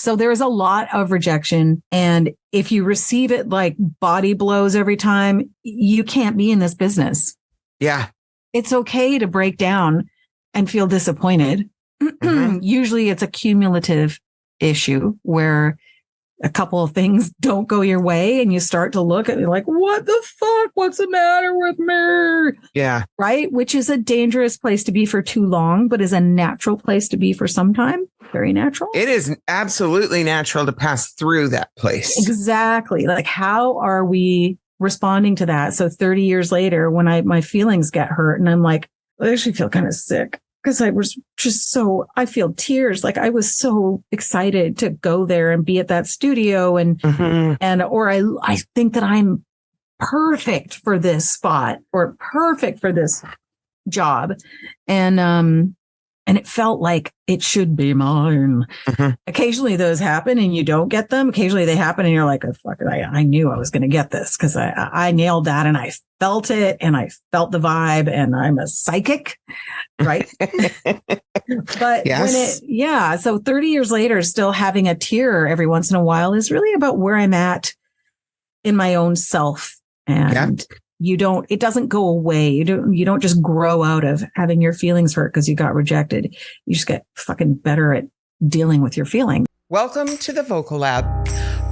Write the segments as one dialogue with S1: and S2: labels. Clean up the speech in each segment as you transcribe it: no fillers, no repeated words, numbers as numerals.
S1: So there is a lot of rejection. And if you receive it like body blows every time, you can't be in this business.
S2: Yeah.
S1: It's okay to break down and feel disappointed. Usually it's a cumulative issue where a couple of things don't go your way and you start to look at it like, what the fuck? What's the matter with me?
S2: Yeah.
S1: Right. Which is a dangerous place to be for too long, but is a natural place to be for some time. Very natural.
S2: It is absolutely natural to pass through that place.
S1: Exactly. Like, how are we responding to that? So 30 years later, when my feelings get hurt and I'm like, I actually feel kind of sick. Because I was just I feel tears. Like I was so excited to go there and be at that studio or I think that I'm perfect for this spot or perfect for this job. And it felt like it should be mine. Occasionally those happen and you don't get them. Occasionally they happen and you're like, oh, fuck, I knew I was going to get this because I nailed that and I felt it and I felt the vibe and I'm a psychic, right? But
S2: yes.
S1: So 30 years later, still having a tear every once in a while is really about where I'm at in my own self. And it doesn't go away. You don't just grow out of having your feelings hurt because you got rejected. You just get fucking better at dealing with your feelings.
S2: Welcome to the Vocal Lab.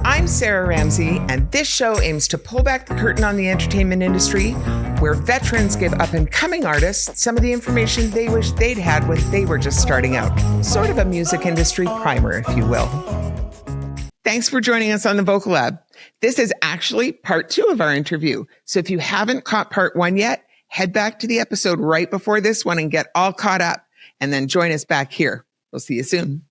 S2: I'm Sarah Ramsey, and this show aims to pull back the curtain on the entertainment industry, where veterans give up-and-coming artists some of the information they wish they'd had when they were just starting out. Sort of a music industry primer, if you will. Thanks for joining us on the Vocal Lab. This is actually part 2 of our interview. So if you haven't caught part 1 yet, head back to the episode right before this one and get all caught up, and then join us back here. We'll see you soon.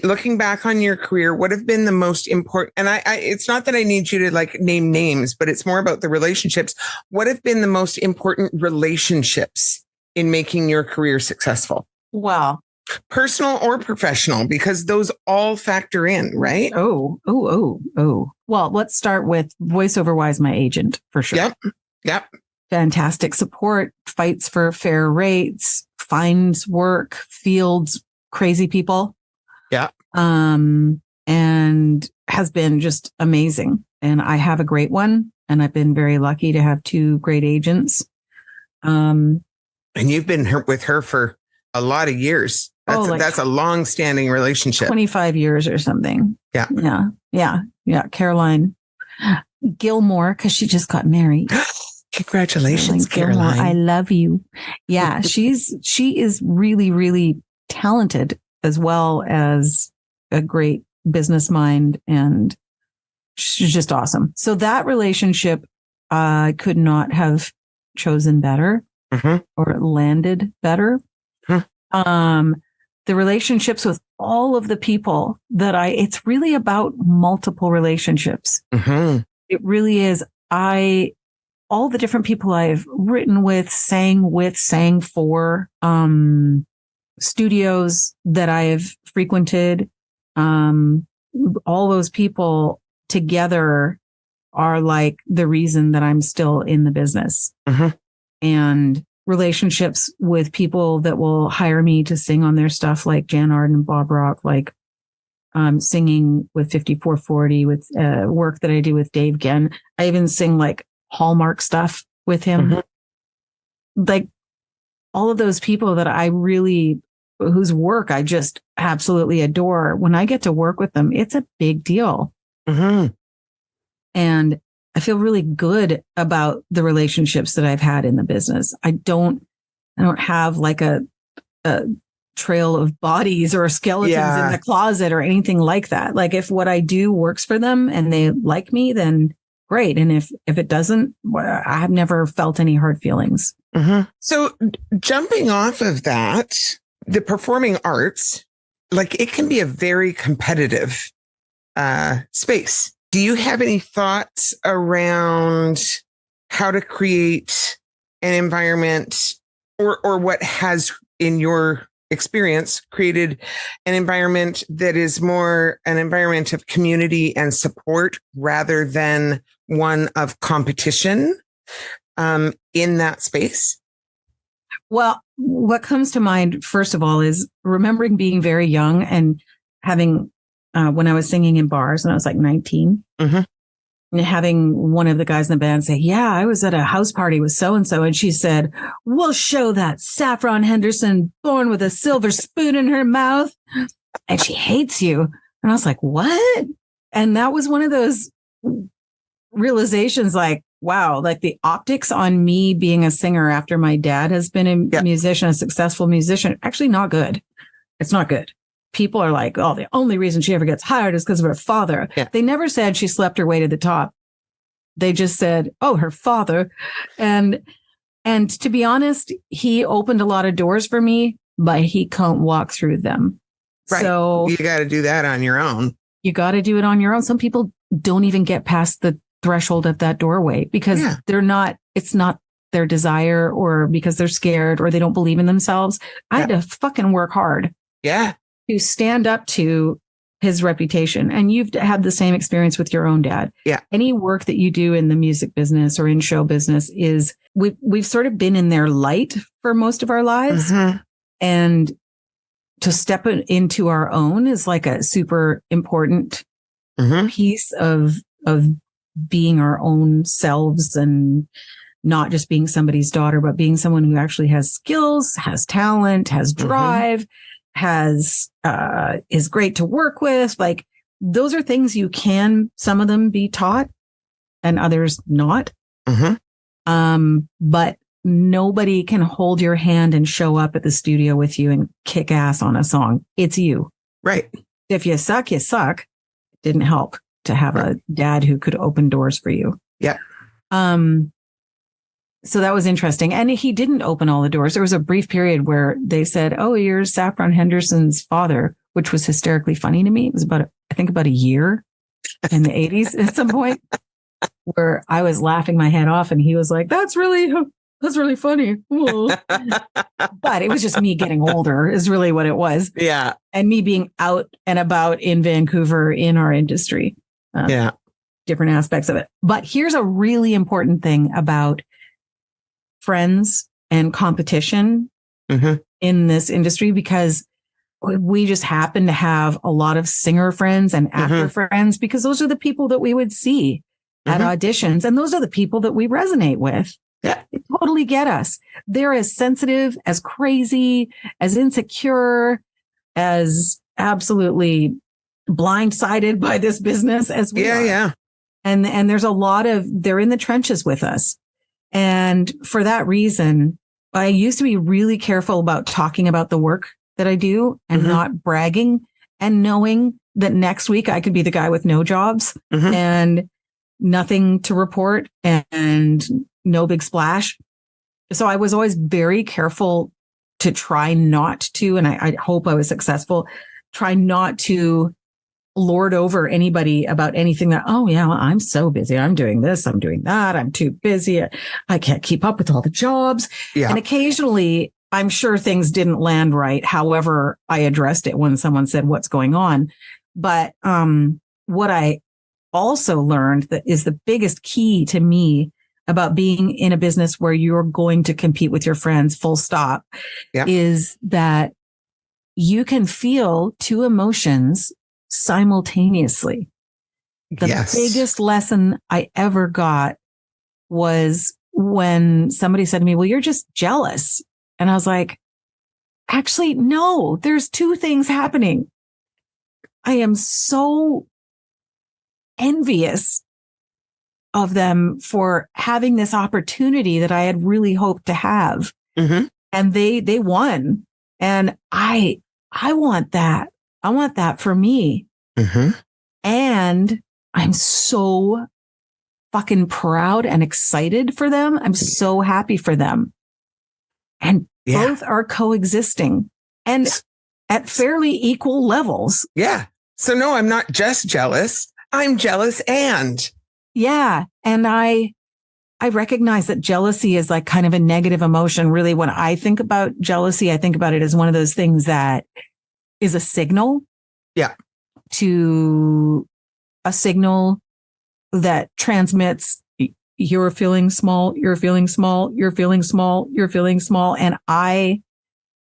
S2: Looking back on your career, what have been the most important, and I it's not that I need you to like name names, but it's more about the relationships. What have been the most important relationships in making your career successful?
S1: Well,
S2: personal or professional, because those all factor in, right?
S1: Oh. Well, let's start with VoiceOver Wise, my agent, for sure.
S2: Yep.
S1: Fantastic support, fights for fair rates, finds work, fields crazy people.
S2: Yeah.
S1: And has been just amazing. And I have a great one. And I've been very lucky to have 2 great agents.
S2: And you've been with her for a lot of years. That's a long-standing relationship.
S1: 25 years or something. Yeah. Caroline Gilmore, because she just got married.
S2: Congratulations, Caroline.
S1: I love you. Yeah, she is really, really talented as well as a great business mind, and she's just awesome. So that relationship, I could not have chosen better or landed better. The relationships with all of the people that it's really about multiple relationships. It really is. All the different people I've written with, sang for, studios that I have frequented, all those people together are like the reason that I'm still in the business. And relationships with people that will hire me to sing on their stuff, like Jan Arden and Bob Rock, like singing with 5440, with work that I do with Dave Genn. I even sing like Hallmark stuff with him. Like all of those people that whose work I just absolutely adore. When I get to work with them, it's a big deal. And I feel really good about the relationships that I've had in the business. I don't have like a trail of bodies or skeletons in the closet or anything like that. Like if what I do works for them and they like me, then great. And if it doesn't, I have never felt any hard feelings.
S2: So jumping off of that, the performing arts, like it can be a very competitive space. Do you have any thoughts around how to create an environment or what has, in your experience, created an environment that is more an environment of community and support rather than one of competition in that space?
S1: Well, what comes to mind, first of all, is remembering being very young and having when I was singing in bars when I was like 19.
S2: Mm-hmm.
S1: And having one of the guys in the band say, yeah, I was at a house party with so-and-so. And she said, we'll show that Saffron Henderson born with a silver spoon in her mouth. And she hates you. And I was like, what? And that was one of those realizations like, wow, like the optics on me being a singer after my dad has been a musician, a successful musician, actually not good. It's not good. People are like, oh, the only reason she ever gets hired is because of her father. Yeah. They never said she slept her way to the top. They just said, oh, her father. And to be honest, he opened a lot of doors for me, but he can't walk through them.
S2: Right.
S1: So
S2: you got to do that on your own.
S1: You got to do it on your own. Some people don't even get past the threshold at that doorway because it's not their desire or because they're scared or they don't believe in themselves. I had to fucking work hard.
S2: Yeah.
S1: To stand up to his reputation. And you've had the same experience with your own dad.
S2: Yeah.
S1: Any work that you do in the music business or in show business is we've sort of been in their light for most of our lives. Mm-hmm. And to step into our own is like a super important piece of being our own selves and not just being somebody's daughter, but being someone who actually has skills, has talent, has drive, is great to work with. Like those are things you can, some of them be taught and others not. But nobody can hold your hand and show up at the studio with you and kick ass on a song. It's you.
S2: Right.
S1: If you suck, you suck. It didn't help to have a dad who could open doors for you.
S2: Yeah.
S1: So that was interesting. And he didn't open all the doors. There was a brief period where they said, oh, you're Saffron Henderson's father, which was hysterically funny to me. It was about a year in the 80s at some point where I was laughing my head off and he was like, that's really funny. But it was just me getting older is really what it was.
S2: Yeah.
S1: And me being out and about in Vancouver in our industry. Different aspects of it. But here's a really important thing about friends and competition in this industry, because we just happen to have a lot of singer friends and actor friends, because those are the people that we would see at auditions. And those are the people that we resonate with.
S2: Yeah.
S1: They totally get us. They're as sensitive, as crazy, as insecure, as absolutely blindsided by this business as we are.
S2: Yeah.
S1: And there's a lot they're in the trenches with us. And for that reason, I used to be really careful about talking about the work that I do and not bragging and knowing that next week I could be the guy with no jobs and nothing to report and no big splash. So I was always very careful to try not to, and I hope I was successful, try not to lord over anybody about anything that, oh yeah, well, I'm so busy. I'm doing this. I'm doing that. I'm too busy. I can't keep up with all the jobs. Yeah. And occasionally I'm sure things didn't land right. However, I addressed it when someone said, what's going on? But, what I also learned that is the biggest key to me about being in a business where you're going to compete with your friends, full stop, is that you can feel two emotions simultaneously. The biggest lesson I ever got was when somebody said to me, well, you're just jealous. And I was like, actually, no, there's two things happening. I am so envious of them for having this opportunity that I had really hoped to have. And they won. And I want that. I want that for me. And I'm so fucking proud and excited for them. I'm so happy for them. And both are coexisting and at fairly equal levels.
S2: Yeah. So no, I'm not just jealous. I'm jealous and.
S1: Yeah. And I recognize that jealousy is like kind of a negative emotion. Really, when I think about jealousy, I think about it as one of those things that is a signal.
S2: Yeah.
S1: To a signal that transmits, you're feeling small, you're feeling small, you're feeling small, you're feeling small. And I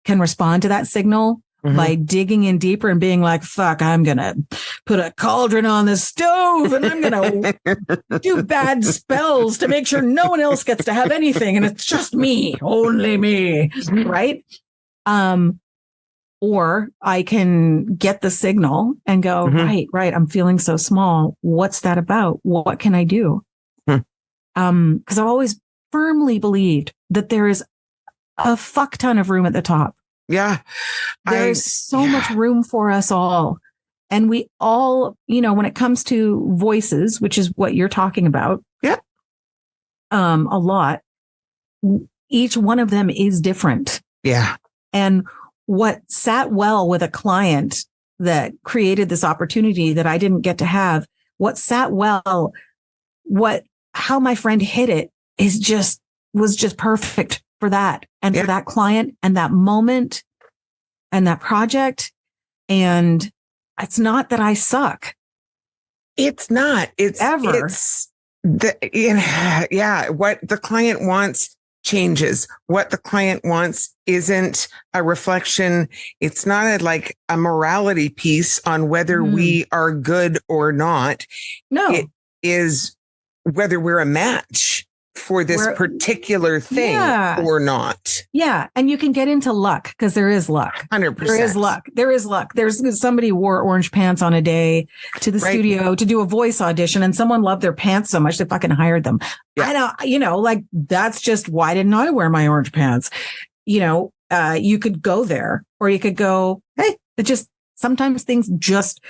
S1: can respond to that signal by digging in deeper and being like, fuck, I'm going to put a cauldron on the stove and I'm going to do bad spells to make sure no one else gets to have anything. And it's just me, only me. Right. Or I can get the signal and go, right. I'm feeling so small. What's that about? What can I do? Because I've always firmly believed that there is a fuck ton of room at the top.
S2: Yeah.
S1: There's so much room for us all. And we all, when it comes to voices, which is what you're talking about.
S2: Yeah.
S1: A lot. Each one of them is different.
S2: Yeah.
S1: And what sat well with a client that created this opportunity that I didn't get to have, what sat well, how my friend hit it was just perfect for that and for that client and that moment and that project. And it's not that I suck.
S2: It's not. It's
S1: ever.
S2: What the client wants changes. What the client wants isn't a reflection. It's not like a morality piece on whether we are good or not.
S1: No,
S2: it is whether we're a match for this particular thing or not.
S1: Yeah. And you can get into luck because there is luck.
S2: 100%.
S1: There is luck. There's somebody wore orange pants on a day to the studio to do a voice audition and someone loved their pants so much they fucking hired them. Yeah. That's just, why didn't I wear my orange pants? You could go there or you could go, hey, sometimes things just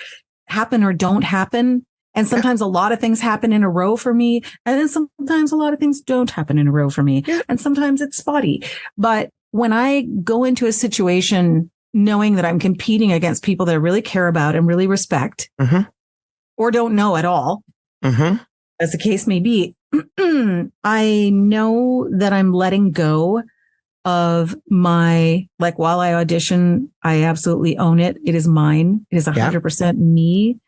S1: happen or don't happen. And sometimes a lot of things happen in a row for me. And then sometimes a lot of things don't happen in a row for me. Yeah. And sometimes it's spotty. But when I go into a situation knowing that I'm competing against people that I really care about and really respect or don't know at all, as the case may be, I know that I'm letting go of while I audition, I absolutely own it. It is mine. It is 100% me.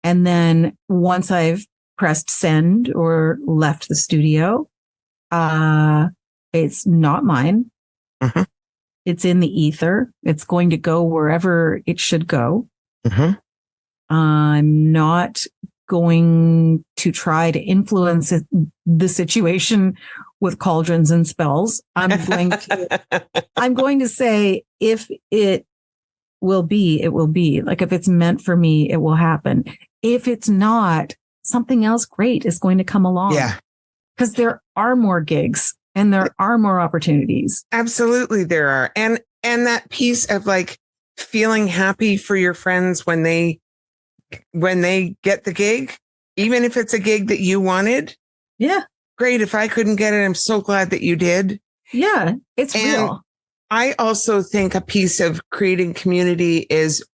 S1: And then once I've pressed send or left the studio, it's not mine. It's in the ether. It's going to go wherever it should go. I'm not going to try to influence the situation with cauldrons and spells. I'm going to say, if it will be, it will be. Like, if it's meant for me, it will happen. If it's not, something else great is going to come along. Yeah. Because there are more gigs and there are more opportunities.
S2: Absolutely there are. And that piece of feeling happy for your friends when they get the gig, even if it's a gig that you wanted.
S1: Yeah.
S2: Great. If I couldn't get it, I'm so glad that you did.
S1: Yeah. It's real.
S2: I also think a piece of creating community is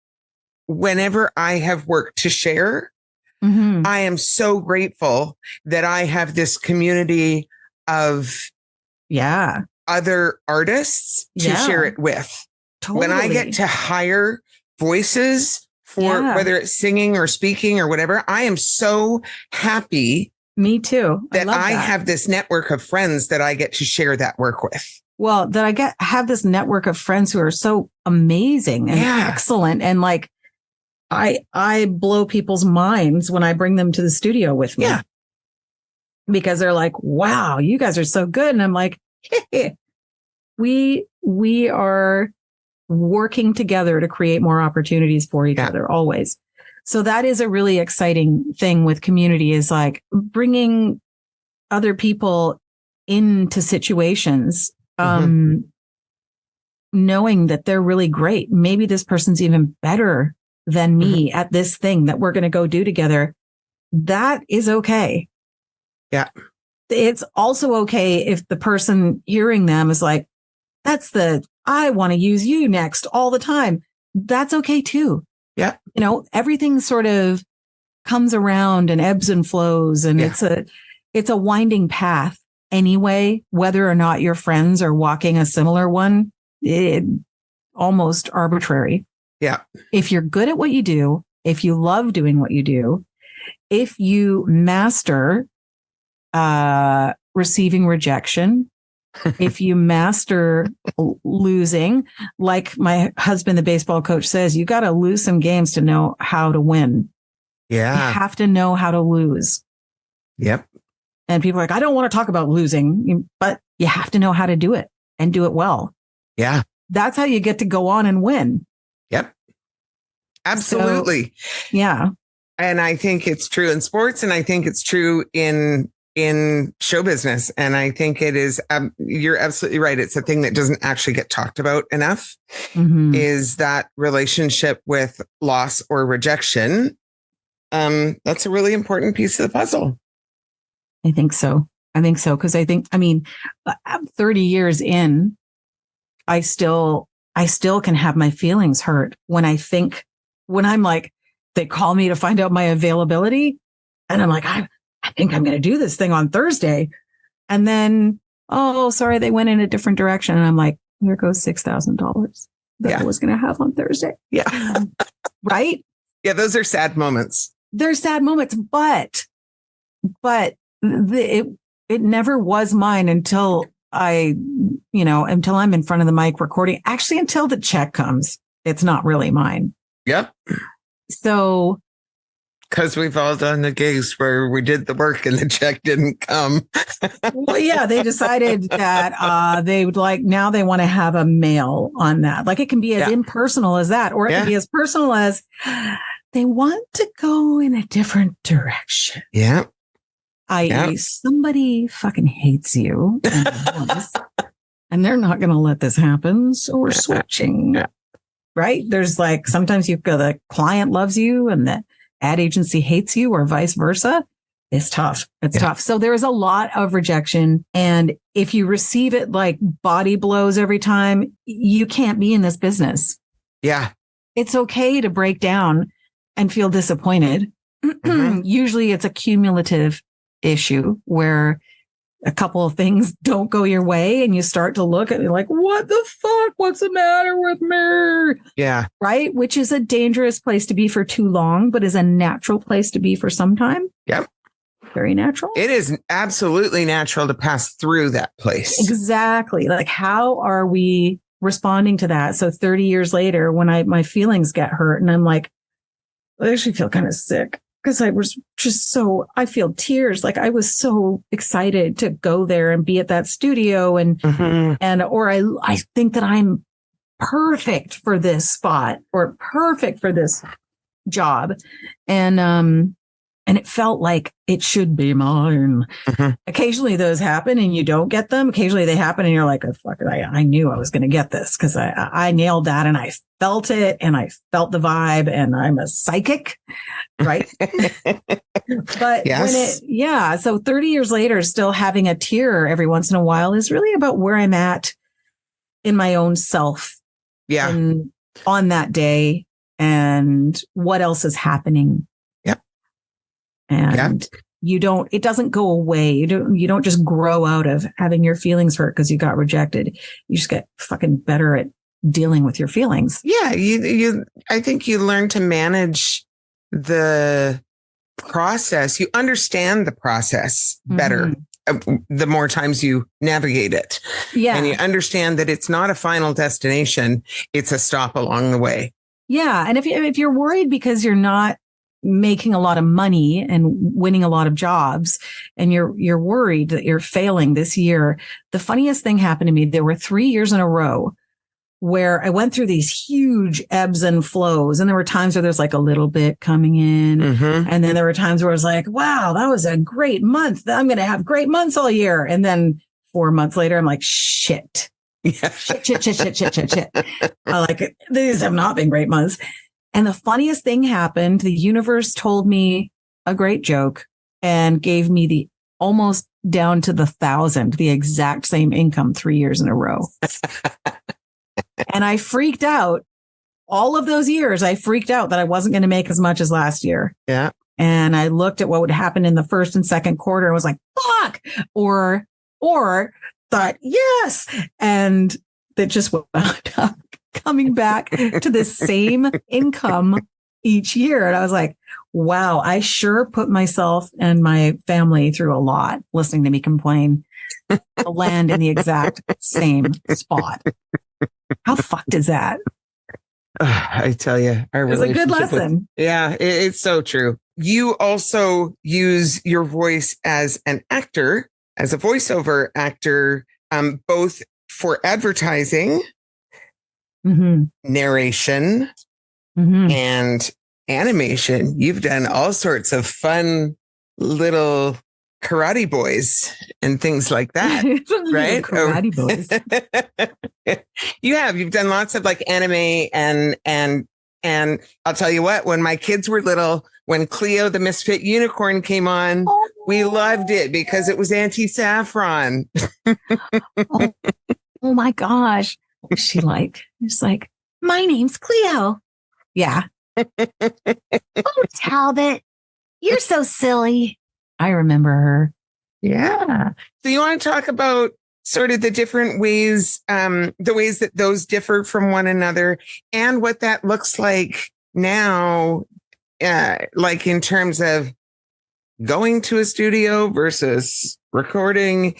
S2: whenever I have work to share, I am so grateful that I have this community of other artists to share it with. Totally. When I get to hire voices for whether it's singing or speaking or whatever, I am so happy.
S1: Me too.
S2: That I have this network of friends that I get to share that work with.
S1: Well, that I have this network of friends who are so amazing and excellent. And I blow people's minds when I bring them to the studio with me. Yeah. Because they're like, wow, you guys are so good. And I'm like, hey, we are working together to create more opportunities for each other always. So that is a really exciting thing with community, is bringing other people into situations, knowing that they're really great. Maybe this person's even better than me at this thing that we're going to go do together. That is okay.
S2: Yeah.
S1: It's also okay if the person hearing them is like, I want to use you next all the time. That's okay too.
S2: Yeah.
S1: Everything sort of comes around and ebbs and flows, and it's a winding path anyway, whether or not your friends are walking a similar one, almost arbitrary.
S2: Yeah.
S1: If you're good at what you do, if you love doing what you do, if you master receiving rejection, If you master losing, like my husband, the baseball coach, says, you got to lose some games to know how to win.
S2: Yeah.
S1: You have to know how to lose.
S2: Yep.
S1: And people are like, I don't want to talk about losing, but you have to know how to do it and do it well.
S2: Yeah.
S1: That's how you get to go on and win.
S2: Yep. Absolutely.
S1: So, yeah.
S2: And I think it's true in sports, and I think it's true in show business. And I think it is, you're absolutely right. It's a thing that doesn't actually get talked about enough, is that relationship with loss or rejection. That's a really important piece of the puzzle.
S1: I think so. Cause I mean, 30 years in, I still can have my feelings hurt when I'm like, they call me to find out my availability. And I'm like, I think I'm going to do this thing on Thursday. And then, oh, sorry, they went in a different direction. And I'm like, here goes $6,000 that I was going to have on Thursday.
S2: Yeah.
S1: Right.
S2: Yeah. Those are sad moments.
S1: They're sad moments, but it never was mine until until I'm in front of the mic recording. Actually, until the check comes, it's not really mine.
S2: Yep.
S1: So,
S2: because we've all done the gigs where we did the work and the check didn't come.
S1: Well, yeah, they decided that they would now they want to have a mail on that. Like it can be as impersonal as that, or it can be as personal as they want to go in a different direction.
S2: Yeah.
S1: i.e. somebody fucking hates you and they're not going to let this happen. So we're switching. Yeah. Right. There's sometimes the client loves you and the ad agency hates you, or vice versa. It's tough. It's tough. So there is a lot of rejection. And if you receive it like body blows every time, you can't be in this business. Yeah. It's okay to break down and feel disappointed. Usually it's a cumulative issue where a couple of things don't go your way and you start to look at it like, what the fuck? What's the matter with me? Yeah. Right. Which is a dangerous place to be for too long, but is a natural place to be for some time. Yep. Very natural.
S2: It is absolutely natural to pass through that place.
S1: Exactly. Like, how are we responding to that? So 30 years later, when my feelings get hurt and I'm like, I actually feel kind of sick. Because I was just I feel tears. Like I was so excited to go there and be at that studio or I think that I'm perfect for this spot or perfect for this job. And it felt like it should be mine. Occasionally those happen and you don't get them. Occasionally they happen and you're like, oh, fuck it. I knew I was going to get this because I nailed that and I felt it and I felt the vibe and I'm a psychic. Right. But so 30 years later, still having a tear every once in a while is really about where I'm at in my own self. Yeah. And on that day and what else is happening. And it doesn't go away. You don't just grow out of having your feelings hurt because you got rejected. You just get fucking better at dealing with your feelings.
S2: Yeah. I think you learn to manage the process. You understand the process better the more times you navigate it. Yeah. And you understand that it's not a final destination. It's a stop along the way.
S1: Yeah. And if you're worried because you're not making a lot of money and winning a lot of jobs and you're worried that you're failing this year. The funniest thing happened to me. There were 3 years in a row where I went through these huge ebbs and flows. And there were times where there's like a little bit coming in. And then there were times where I was like, wow, that was a great month. I'm going to have great months all year. And then 4 months later, I'm like, shit. Shit. These have not been great months. And the funniest thing happened. The universe told me a great joke and gave me the almost down to the 1,000, the exact same income 3 years in a row. And I freaked out. All of those years, I freaked out that I wasn't going to make as much as last year. Yeah. And I looked at what would happen in the first and second quarter and was like, fuck, or thought, yes. And that just wound up coming back to the same income each year. And I was like, wow, I sure put myself and my family through a lot listening to me complain. to land in the exact same spot. How fucked is that?
S2: I tell you, our
S1: It was a good
S2: relationship
S1: lesson.
S2: it's so true. You also use your voice as an actor, as a voiceover actor, both for advertising, narration, and animation. You've done all sorts of fun little karate boys and things like that, right?
S1: Karate boys.
S2: You've done lots of like anime and I'll tell you what, when my kids were little, when Cleo the Misfit Unicorn came on, we loved it because it was Auntie Saffron.
S1: Oh my gosh. She's like, my name's Cleo. Yeah. Oh, Talbot, you're so silly. I remember her.
S2: Yeah. So you want to talk about sort of the different ways, the ways that those differ from one another and what that looks like now, like in terms of going to a studio versus recording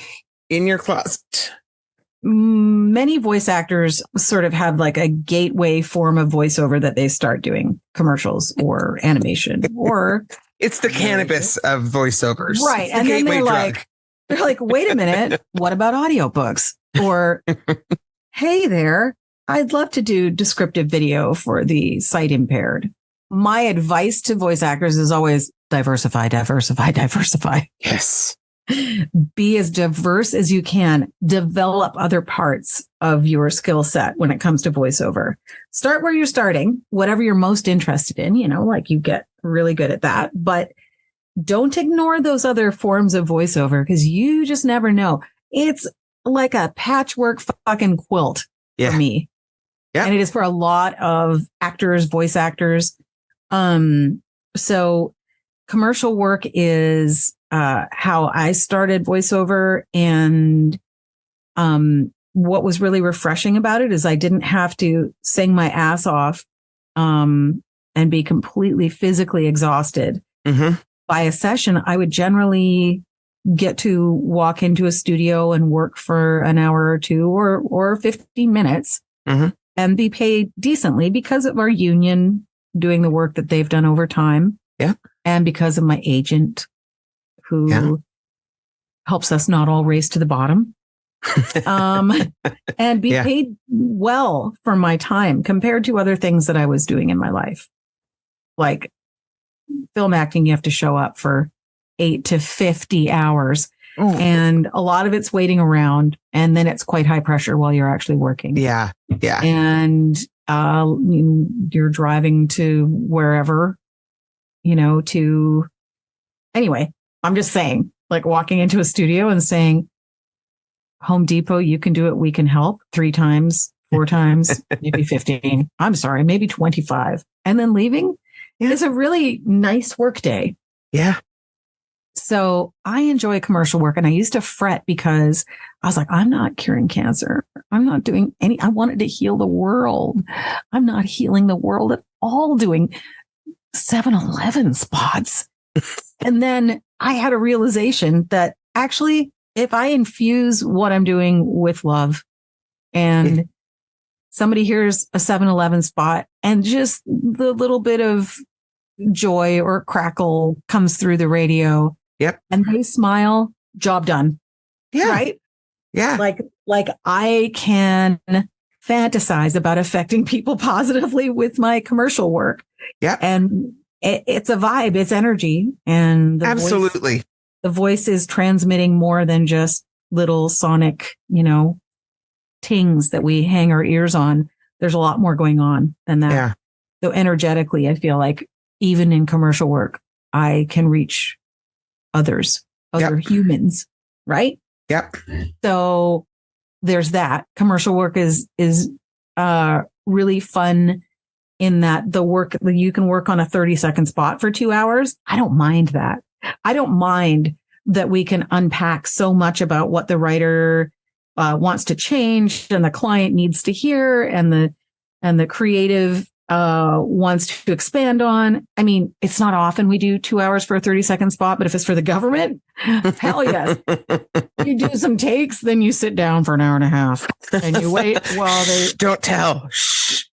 S2: in your closet?
S1: Many voice actors sort of have like a gateway form of voiceover that they start doing, commercials or animation, or
S2: it's the cannabis of voiceovers.
S1: Right. And then they're like, wait a minute, what about audiobooks? Or, hey there, I'd love to do descriptive video for the sight impaired. My advice to voice actors is always diversify, diversify, diversify.
S2: Yes.
S1: Be as diverse as you can. Develop other parts of your skill set when it comes to voiceover. Start where you're starting, whatever you're most interested in, like you get really good at that. But don't ignore those other forms of voiceover because you just never know. It's like a patchwork fucking quilt for me. Yeah. And it is for a lot of actors, voice actors. So commercial work is how I started voiceover. And what was really refreshing about it is I didn't have to sing my ass off and be completely physically exhausted. By a session. I would generally get to walk into a studio and work for an hour or two or 15 minutes and be paid decently because of our union doing the work that they've done over time. Yeah. And because of my agent who helps us not all race to the bottom. And be paid well for my time compared to other things that I was doing in my life. Like film acting, you have to show up for 8 to 50 hours. And a lot of it's waiting around. And then it's quite high pressure while you're actually working. Yeah. Yeah. And you're driving to wherever, anyway, I'm just saying, like walking into a studio and saying, Home Depot, you can do it. We can help 3 times, 4 times, maybe 15. I'm sorry, maybe 25. And then leaving. It's a really nice work day. Yeah. So I enjoy commercial work. And I used to fret because I was like, I'm not curing cancer. I'm not doing I wanted to heal the world. I'm not healing the world at all doing 7-Eleven spots. And then I had a realization that actually, if I infuse what I'm doing with love and somebody hears a 7-Eleven spot and just the little bit of joy or crackle comes through the radio. Yep. And they smile, job done. Yeah. Right? Yeah. Like I can fantasize about affecting people positively with my commercial work. Yeah. And it's a vibe, it's energy. And absolutely. The voice is transmitting more than just little sonic, tings that we hang our ears on. There's a lot more going on than that. Yeah. So energetically, I feel like even in commercial work, I can reach other humans, right? Yep. So there's that. Commercial work is really fun in that you can work on a 30-second spot for 2 hours. I don't mind that. I don't mind that we can unpack so much about what the writer wants to change and the client needs to hear and the creative wants to expand on. I mean, it's not often we do 2 hours for a 30-second spot, but if it's for the government, hell yes. You do some takes, then you sit down for an hour and a half and you wait while they
S2: don't tell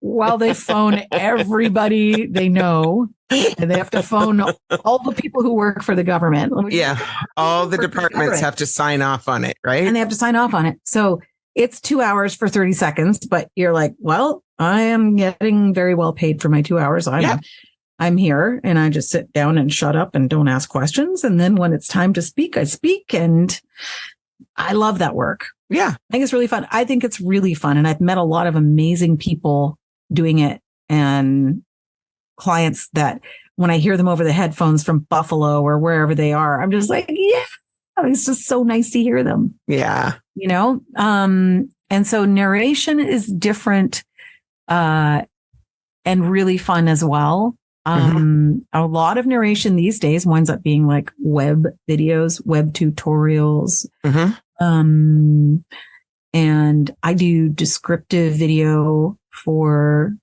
S1: while they phone everybody they know, and they have to phone all the people who work for the government.
S2: Yeah. All the departments have to sign off on it, right?
S1: And they have to sign off on it. So it's 2 hours for 30 seconds, but you're like, well, I am getting very well paid for my 2 hours. I'm here and I just sit down and shut up and don't ask questions. And then when it's time to speak, I speak, and I love that work.
S2: Yeah.
S1: I think it's really fun. I think it's really fun. And I've met a lot of amazing people doing it, and clients that when I hear them over the headphones from Buffalo or wherever they are, I'm just like, yeah, it's just so nice to hear them.
S2: Yeah.
S1: You know? And so narration is different, and really fun as well. A lot of narration these days winds up being like web videos, web tutorials. And I do descriptive video for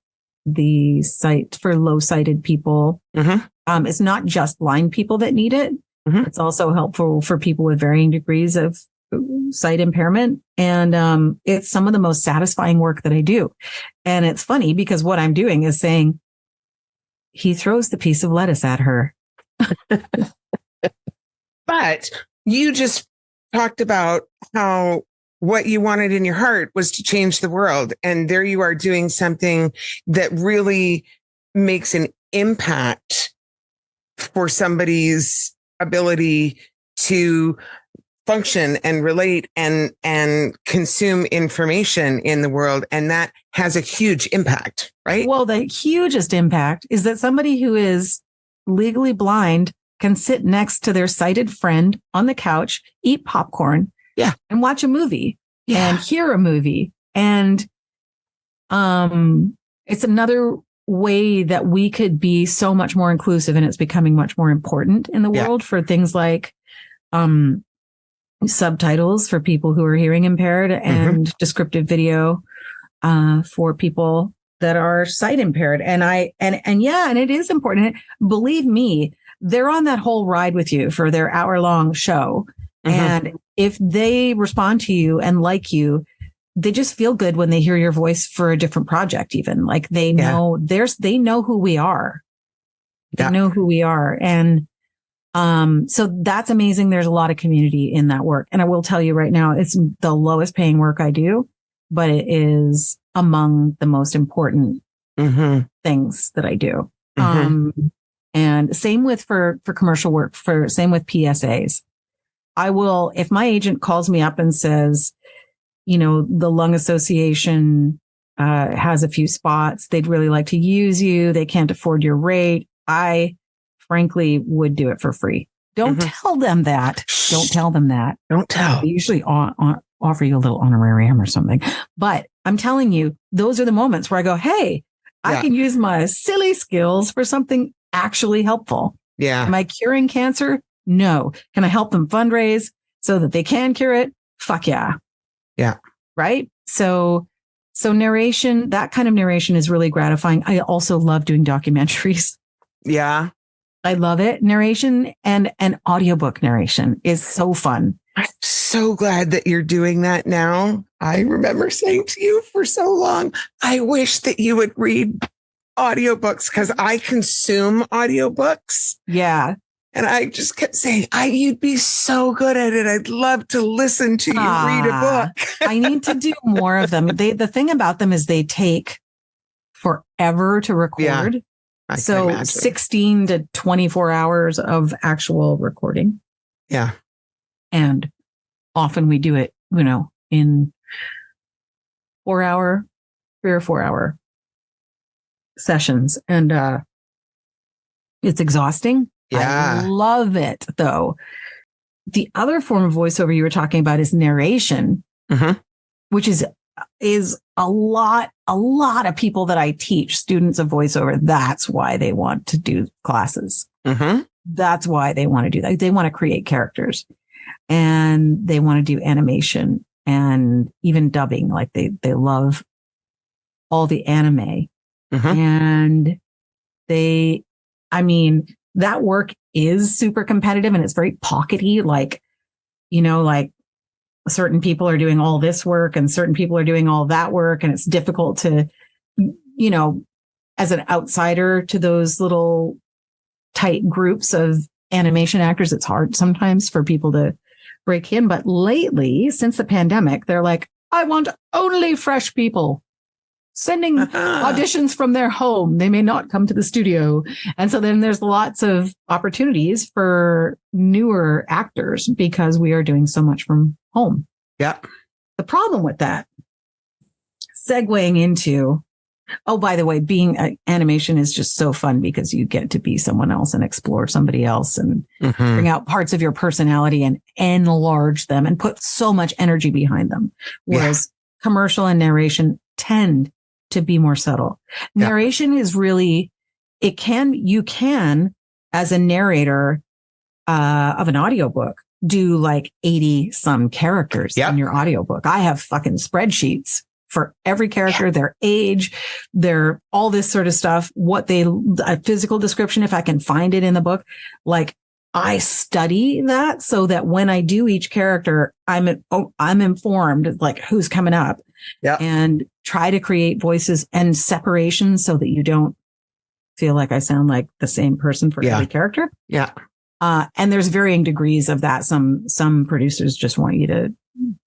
S1: the site for low sighted people. It's not just blind people that need it. It's also helpful for people with varying degrees of sight impairment. And it's some of the most satisfying work that I do. And it's funny because what I'm doing is saying, he throws the piece of lettuce at her.
S2: But you just talked about how what you wanted in your heart was to change the world. And there you are doing something that really makes an impact for somebody's ability to function and relate and consume information in the world. And that has a huge impact, right?
S1: Well, the hugest impact is that somebody who is legally blind can sit next to their sighted friend on the couch, eat popcorn, and watch a movie and hear a movie. And it's another way that we could be so much more inclusive, and it's becoming much more important in the world for things like subtitles for people who are hearing impaired and descriptive video for people that are sight impaired. And it is important. Believe me, they're on that whole ride with you for their hour-long show. And if they respond to you and like you, they just feel good when they hear your voice for a different project, even like they know they know who we are. They know who we are. And so that's amazing. There's a lot of community in that work. And I will tell you right now, it's the lowest paying work I do, but it is among the most important things that I do. And same with for commercial work, same with PSAs. I will, if my agent calls me up and says, you know, the Lung Association has a few spots, they'd really like to use you, they can't afford your rate, I frankly would do it for free. Don't tell them that. Don't tell them that.
S2: Don't tell.
S1: They usually offer you a little honorarium or something. But I'm telling you, those are the moments where I go, hey, I can use my silly skills for something actually helpful.
S2: Yeah.
S1: Am I curing cancer? No. Can I help them fundraise so that they can cure it? Fuck yeah.
S2: Yeah.
S1: Right. So narration, that kind of narration is really gratifying. I also love doing documentaries.
S2: Yeah.
S1: I love it. Narration and audiobook narration is so fun.
S2: I'm so glad that you're doing that now. I remember saying to you for so long, I wish that you would read audiobooks because I consume audiobooks.
S1: Yeah.
S2: And I just kept saying, you'd be so good at it. I'd love to listen to you read a book.
S1: I need to do more of them. The thing about them is they take forever to record.
S2: Yeah,
S1: so 16 to 24 hours of actual recording.
S2: Yeah.
S1: And often we do it, you know, in 3 or 4 hour sessions. And it's exhausting.
S2: Yeah.
S1: I love it, though. The other form of voiceover you were talking about is narration, which is a lot of people that I teach, students of voiceover. That's why they want to do classes. That's why they want to do that. They want to create characters and they want to do animation and even dubbing. Like they love all the anime And that work is super competitive and it's very pockety. Like, like certain people are doing all this work and certain people are doing all that work. And it's difficult to, as an outsider to those little tight groups of animation actors, it's hard sometimes for people to break in. But lately, since the pandemic, they're like, I want only fresh people. Sending auditions from their home. They may not come to the studio. And so then there's lots of opportunities for newer actors because we are doing so much from home.
S2: Yep.
S1: The problem with that, segueing into, oh, by the way, being animation is just so fun because you get to be someone else and explore somebody else and bring out parts of your personality and enlarge them and put so much energy behind them. Whereas commercial and narration tend to be more subtle. Narration is really, you can, as a narrator of an audiobook, do like 80 some characters in your audiobook. I have fucking spreadsheets for every character, their age, their, all this sort of stuff, a physical description, if I can find it in the book. Like, I study that so that when I do each character, I'm informed like who's coming up and try to create voices and separation so that you don't feel like I sound like the same person for every character. Yeah. And there's varying degrees of that. Some producers just want you to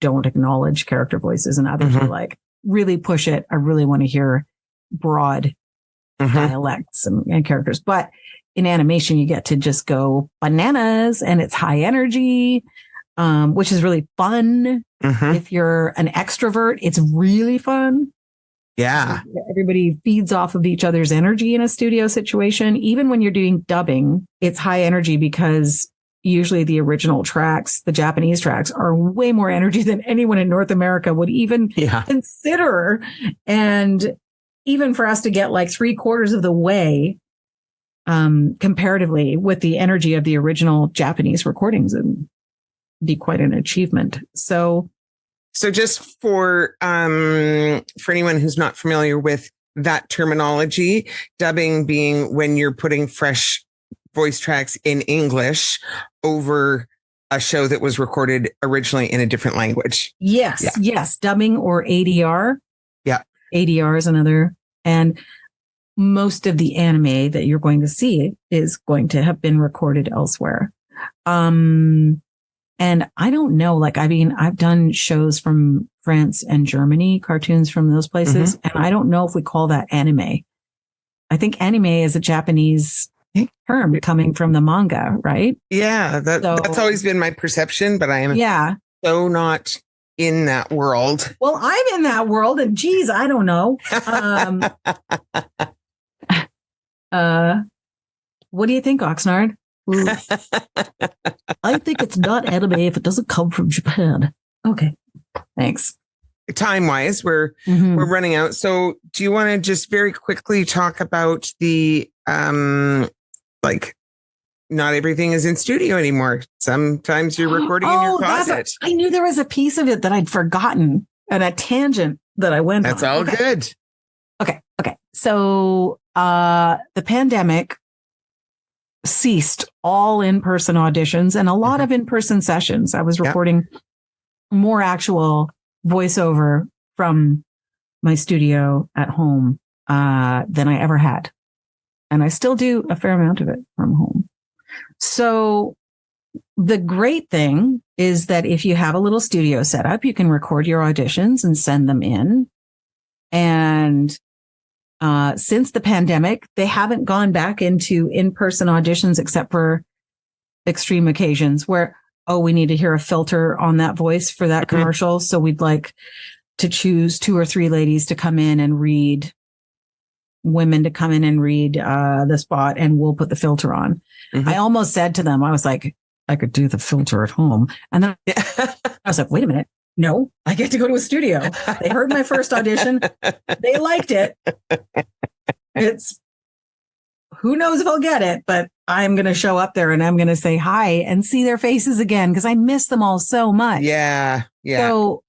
S1: don't acknowledge character voices and others are like, really push it. I really want to hear broad dialects and characters. But in animation, you get to just go bananas and it's high energy, which is really fun. If you're an extrovert, it's really fun. Yeah. Everybody feeds off of each other's energy in a studio situation. Even when you're doing dubbing, it's high energy because usually the original tracks, the Japanese tracks, are way more energy than anyone in North America would even consider. And even for us to get like 3/4 of the way, comparatively with the energy of the original Japanese recordings, and be quite an achievement. So
S2: just for anyone who's not familiar with that terminology, dubbing being when you're putting fresh voice tracks in English over a show that was recorded originally in a different language.
S1: Yes. Dubbing or ADR.
S2: Yeah.
S1: ADR is another. And most of the anime that you're going to see is going to have been recorded elsewhere. And I don't know, I've done shows from France and Germany, cartoons from those places. And I don't know if we call that anime. I think anime is a Japanese term coming from the manga, right?
S2: Yeah, that's always been my perception, but I am so not in that world.
S1: Well, I'm in that world, and geez, I don't know. What do you think, Oxnard? I think it's not anime if it doesn't come from Japan. Okay, thanks.
S2: Time-wise, we're running out. So do you want to just very quickly talk about the not everything is in studio anymore. Sometimes you're recording in your closet.
S1: I knew there was a piece of it that I'd forgotten and a tangent that I went on.
S2: That's all good.
S1: Okay. So the pandemic ceased all in-person auditions and a lot of in-person sessions. I was recording more actual voiceover from my studio at home than I ever had. And I still do a fair amount of it from home. So the great thing is that if you have a little studio set up, you can record your auditions and send them in. And since the pandemic, they haven't gone back into in-person auditions except for extreme occasions where, we need to hear a filter on that voice for that commercial. So we'd like to choose 2 or 3 ladies to come in and read, women to come in and read the spot, and we'll put the filter on. I almost said to them, I was like, I could do the filter at home. And then I was like, wait a minute. No, I get to go to a studio. They heard my first audition. They liked it. It's, who knows if I'll get it, but I'm going to show up there and I'm going to say hi and see their faces again because I miss them all so much.
S2: Yeah.
S1: So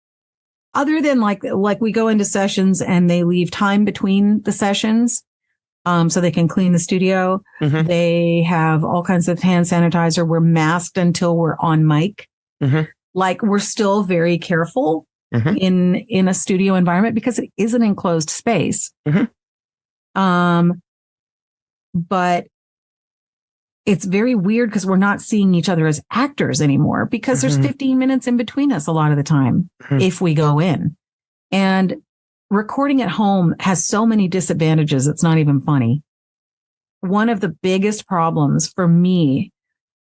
S1: other than like we go into sessions and they leave time between the sessions, so they can clean the studio.
S2: Mm-hmm.
S1: They have all kinds of hand sanitizer. We're masked until we're on mic.
S2: Mm-hmm.
S1: Like we're still very careful in a studio environment because it is an enclosed space. But it's very weird because we're not seeing each other as actors anymore because there's 15 minutes in between us a lot of the time if we go in. And recording at home has so many disadvantages. It's not even funny. One of the biggest problems for me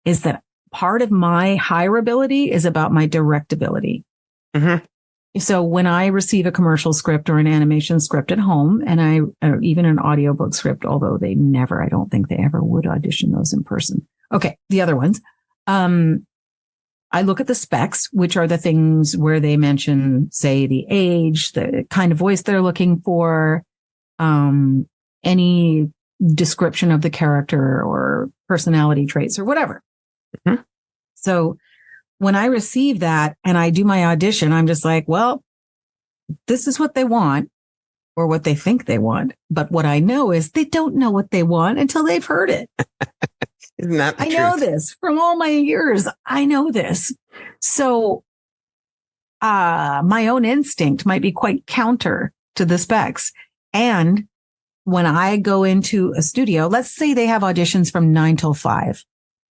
S1: is that part of my hireability is about my directability. So when I receive a commercial script or an animation script at home, and or even an audiobook script, although I don't think they ever would audition those in person. Okay. The other ones, I look at the specs, which are the things where they mention, say, the age, the kind of voice they're looking for, any description of the character or personality traits or whatever. So when I receive that and I do my audition, I'm just like, well, this is what they want or what they think they want. But what I know is they don't know what they want until they've heard it.
S2: Isn't that the truth?
S1: know this from all my years. I know this. So my own instinct might be quite counter to the specs. And when I go into a studio, let's say they have auditions from 9 till 5.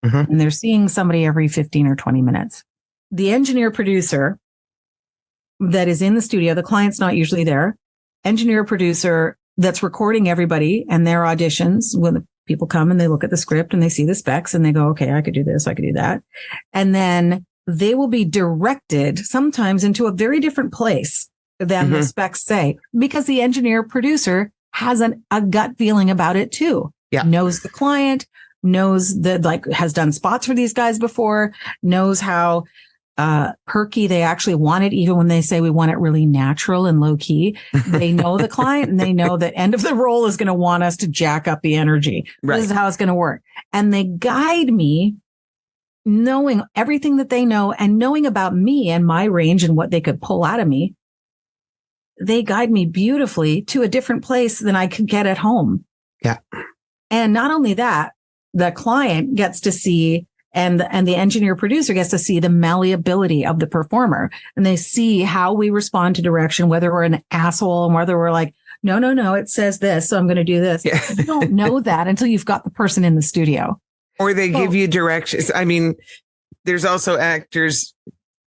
S1: And they're seeing somebody every 15 or 20 minutes. The engineer producer that is in the studio, the client's not usually there. Engineer producer that's recording everybody and their auditions when the people come and they look at the script and they see the specs and they go, okay, I could do this, I could do that. And then they will be directed sometimes into a very different place than the specs say, because the engineer producer has a gut feeling about it too. Knows the client, knows that has done spots for these guys before, knows how perky they actually want it, even when they say we want it really natural and low key. They know the client and they know that end of the roll is going to want us to jack up the energy. This is how it's going to work. And they guide me knowing everything that they know and knowing about me and my range and what they could pull out of me. They guide me beautifully to a different place than I could get at home. And not only that, the client gets to see, and the engineer producer gets to see the malleability of the performer. And they see how we respond to direction, whether we're an asshole and whether we're like, no, it says this, so I'm going to do this. You don't know that until you've got the person in the studio.
S2: Or they give you directions. I mean, there's also actors,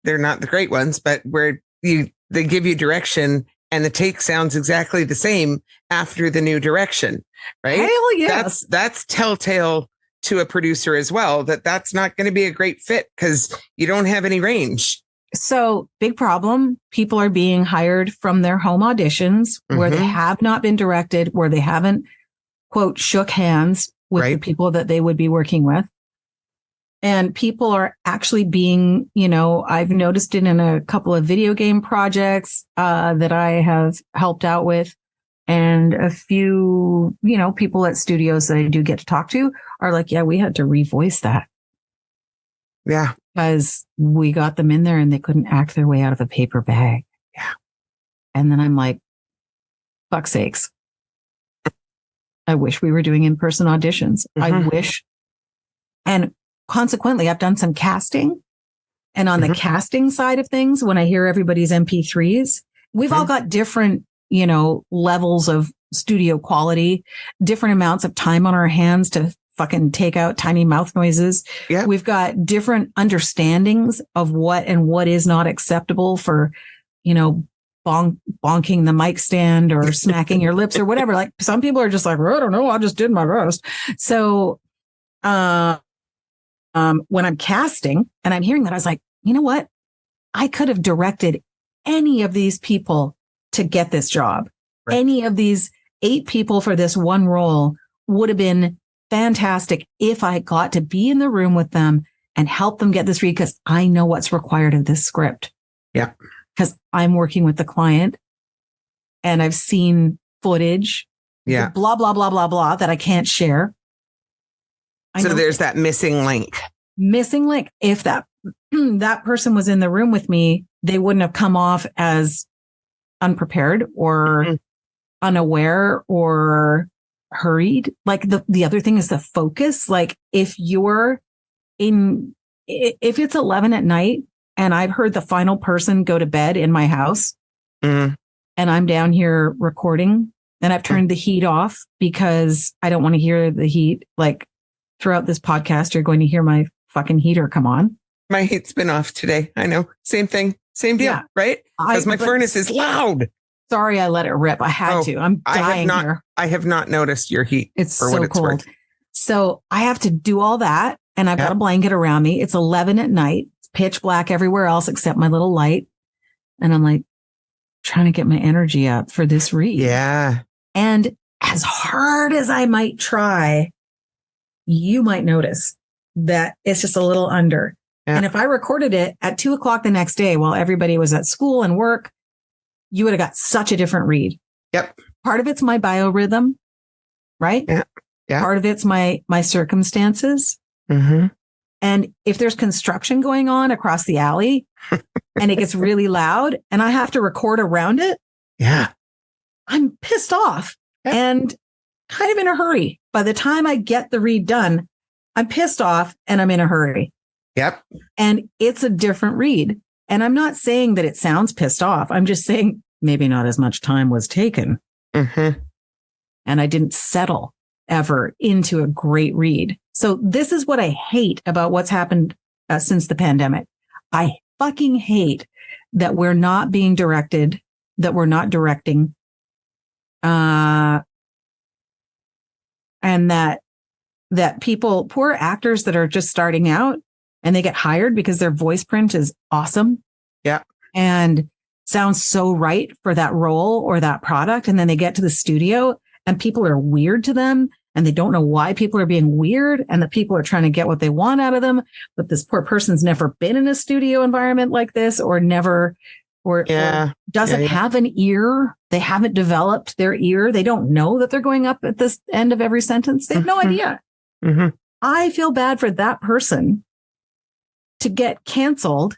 S2: they're not the great ones, but where they give you direction and the take sounds exactly the same after the new direction, right?
S1: Hell yes.
S2: That's telltale to a producer as well, that's not going to be a great fit because you don't have any range.
S1: So big problem. People are being hired from their home auditions where they have not been directed, where they haven't, quote, shook hands with the people that they would be working with. And people are actually being, I've noticed it in a couple of video game projects that I have helped out with. And a few, people at studios that I do get to talk to are like, yeah, we had to revoice that.
S2: Yeah.
S1: Because we got them in there and they couldn't act their way out of a paper bag.
S2: Yeah.
S1: And then I'm like, fuck sakes. I wish we were doing in-person auditions. I wish. And consequently, I've done some casting. And on the casting side of things, when I hear everybody's MP3s, we've all got different levels of studio quality, different amounts of time on our hands to fucking take out tiny mouth noises.
S2: Yeah.
S1: We've got different understandings of what and what is not acceptable for, bonking the mic stand or smacking your lips or whatever. Like some people are just like, I don't know, I just did my best. So, when I'm casting and I'm hearing that, I was like, you know what? I could have directed any of these people to get this job. Right. Any of these 8 people for this one role would have been fantastic if I got to be in the room with them and help them get this read, because I know what's required of this script.
S2: Yeah.
S1: Because I'm working with the client and I've seen footage.
S2: Yeah.
S1: Blah, blah, blah, blah, blah, that I can't share.
S2: So there's that missing link.
S1: If that person was in the room with me, they wouldn't have come off as unprepared or unaware or hurried. Like the other thing is the focus. Like if it's 11 at night and I've heard the final person go to bed in my house and I'm down here recording and I've turned the heat off because I don't want to hear the heat. Like throughout this podcast, you're going to hear my fucking heater come on.
S2: My heat's been off today. I know. Same thing. Same deal, right? Because my furnace is loud.
S1: Sorry, I let it rip. I had to. I'm dying here.
S2: I have not noticed your heat.
S1: It's so cold. So I have to do all that. And I've got a blanket around me. It's 11 at night. It's pitch black everywhere else except my little light. And I'm like trying to get my energy up for this read.
S2: Yeah.
S1: And as hard as I might try, you might notice that it's just a little under. Yeah. And if I recorded it at 2:00 the next day while everybody was at school and work, you would have got such a different read.
S2: Yep.
S1: Part of it's my biorhythm, right?
S2: Yeah. Yeah.
S1: Part of it's my circumstances. Mm-hmm. And if there's construction going on across the alley and it gets really loud and I have to record around it.
S2: Yeah.
S1: I'm pissed off and kind of in a hurry. By the time I get the read done, I'm pissed off and I'm in a hurry.
S2: Yep.
S1: And it's a different read. And I'm not saying that it sounds pissed off. I'm just saying maybe not as much time was taken. Mm-hmm. And I didn't settle ever into a great read. So this is what I hate about what's happened since the pandemic. I fucking hate that we're not being directed, that we're not directing, and that people, poor actors that are just starting out and they get hired because their voice print is awesome.
S2: Yeah.
S1: And sounds so right for that role or that product. And then they get to the studio and people are weird to them and they don't know why people are being weird and the people are trying to get what they want out of them. But this poor person's never been in a studio environment like this or doesn't have an ear. They haven't developed their ear. They don't know that they're going up at this end of every sentence. They have no idea. Mm-hmm. I feel bad for that person to get canceled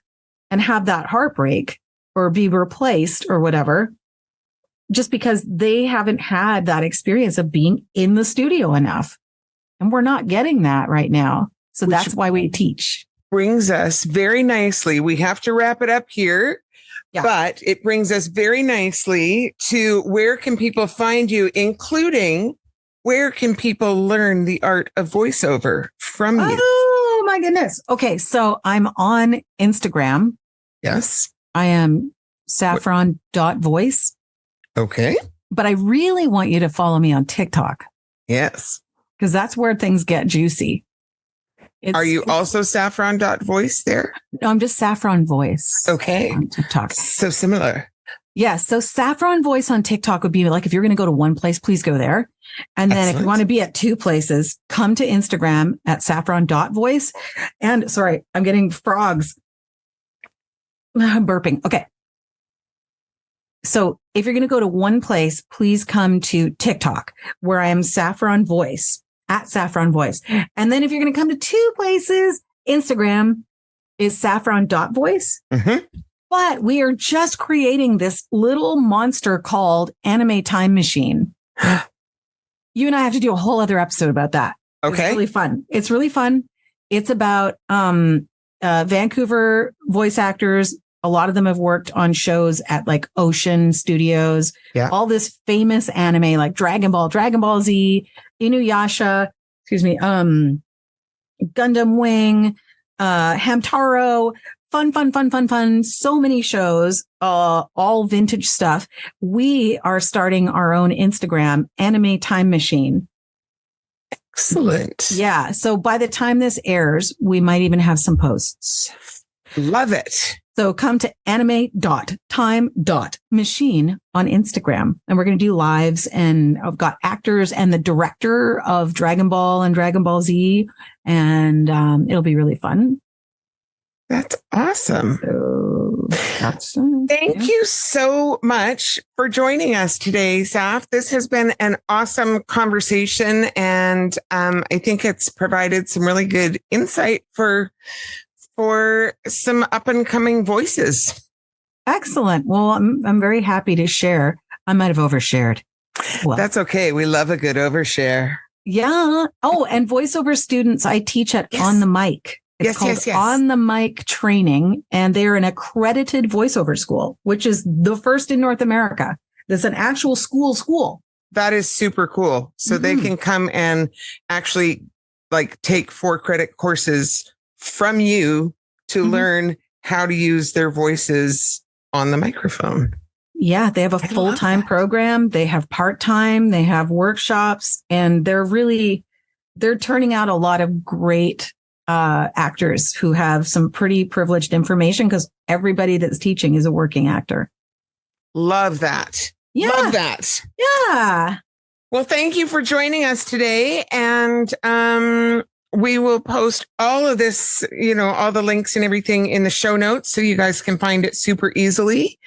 S1: and have that heartbreak or be replaced or whatever, just because they haven't had that experience of being in the studio enough. And we're not getting that right now. So that's why we teach.
S2: Brings us very nicely. We have to wrap it up here. Yeah. But it brings us very nicely to where can people find you, including where can people learn the art of voiceover from you?
S1: Oh, my goodness. Okay. So I'm on Instagram.
S2: Yes.
S1: I am saffron.voice.
S2: Okay.
S1: But I really want you to follow me on TikTok.
S2: Yes.
S1: Because that's where things get juicy.
S2: Are you also saffron.voice there?
S1: No, I'm just Saffron Voice.
S2: Okay.
S1: On TikTok.
S2: So similar.
S1: Yeah. So Saffron Voice on TikTok would be like, if you're going to go to one place, please go there. And then if you want to be at two places, come to Instagram at saffron.voice. And sorry, I'm getting frogs. I'm burping. Okay. So if you're going to go to one place, please come to TikTok where I am Saffron Voice. At Saffron Voice. And then if you're going to come to two places, Instagram is saffron.voice. Mm-hmm. But we are just creating this little monster called Anime Time Machine. You and I have to do a whole other episode about that.
S2: Okay.
S1: It's really fun. It's really fun. It's about Vancouver voice actors. A lot of them have worked on shows at like Ocean Studios. Yeah. All this famous anime like Dragon Ball Z, Inuyasha, Gundam Wing, Hamtaro, fun. So many shows, all vintage stuff. We are starting our own Instagram, Anime Time Machine.
S2: Excellent.
S1: Yeah. So by the time this airs, we might even have some posts.
S2: Love it.
S1: So come to anime.time.machine on Instagram. And we're going to do lives. And I've got actors and the director of Dragon Ball and Dragon Ball Z. And it'll be really fun.
S2: That's awesome.
S1: So
S2: Thank you so much for joining us today, Saf. This has been an awesome conversation. And I think it's provided some really good insight for some up and coming voices.
S1: Excellent. Well, I'm very happy to share. I might have overshared. Well,
S2: that's okay. We love a good overshare.
S1: Yeah. Oh, and voiceover students I teach at On the Mic. It's called On the Mic Training, and they're an accredited voiceover school, which is the first in North America. There's an actual school.
S2: That is super cool. So they can come and actually like take 4-credit courses from you to learn how to use their voices on the microphone.
S1: Yeah, they have a full-time program. They have part-time. They have workshops, and they're turning out a lot of great actors who have some pretty privileged information, because everybody that's teaching is a working actor.
S2: Love that.
S1: Yeah.
S2: Love that.
S1: Yeah.
S2: Well, thank you for joining us today. And we will post all of this, all the links and everything in the show notes so you guys can find it super easily.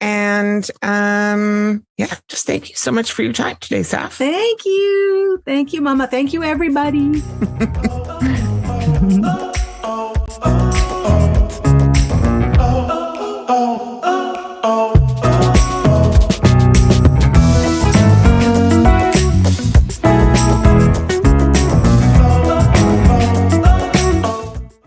S2: And just thank you so much for your time today, Saf.
S1: Thank you. Thank you, Mama. Thank you, everybody.